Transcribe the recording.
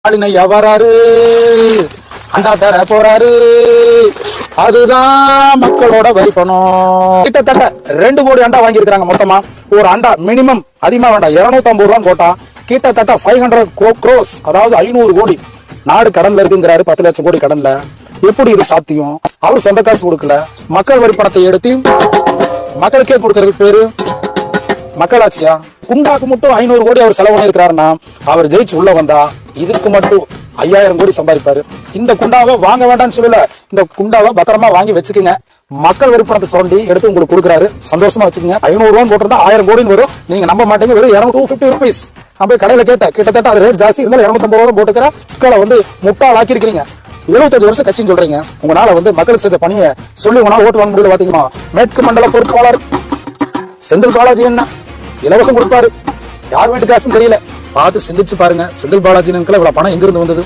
வராரு அண்டா தர போறாரு. அதுதான் மக்களோட வரி பணம். கிட்டத்தட்ட 2 கோடி அண்டா வாங்கி இருக்காங்க மொத்தமா. ஒரு அண்டா மினிமம் அதிகமா வேண்டாம் 250 ரூபான்னு போட்டா கிட்டத்தட்ட 500 crores, அதாவது 500 கோடி. நாடு கடன்ல இருக்குங்கிறாரு, 10 லட்சம் கோடி கடன்ல. எப்படி இது சாத்தியம்? அவர் சொந்த காசு கொடுக்கல, மக்கள் வரி பணத்தை எடுத்து மக்களுக்கே கொடுக்கறதுக்கு பேரு மக்களாட்சியா? குண்டாக்கு மட்டும் 500 கோடி அவர் செலவு பண்ணிருக்காருன்னா, அவர் ஜெயிச்சு உள்ள வந்தா இதுக்கு மட்டும் 5000 கோடி சம்பாதிப்பாரு. இந்த குண்டாவை வாங்க வேண்டாம்னு சொல்லல, இந்த குண்டாவை பத்திரமா வாங்கி வச்சுக்கோங்க. மக்கள் வரி பணத்தை சொல்லி எடுத்து உங்களுக்கு கொடுக்குறாரு, சந்தோஷமா வச்சுக்கோங்க. 500 ரூபான்னு போட்டிருந்தா 1000 கோடின்னு வரும். நீங்க நம்ப மாட்டீங்க, வெறும் 250 ருபீஸ். நான் போய் கடையில கேட்டேன், கிட்டத்தட்ட அது ரேட் ஜாஸ்தி இருந்தாலும் 250 ரூபா போட்டுக்கிற மக்களை முட்டாள் ஆக்கிருக்கீங்க. 75 வருஷம் கட்சின்னு சொல்றீங்க. உங்களால மக்களுக்கு செஞ்ச பணியை சொல்லி உங்களால ஓட்டு வாங்க முடியல. பாத்தீங்கன்னா மேற்கு மண்டல பொறுப்பாளர் செந்தில் பாலாஜி என்ன இலவசம் கொடுப்பாரு, யார் வீட்டு காசும் தெரியல. பார்த்து சிந்திச்சு பாருங்க, செந்தில் பாலாஜி இவ்வளவு பணம் எங்கிருந்து வந்தது?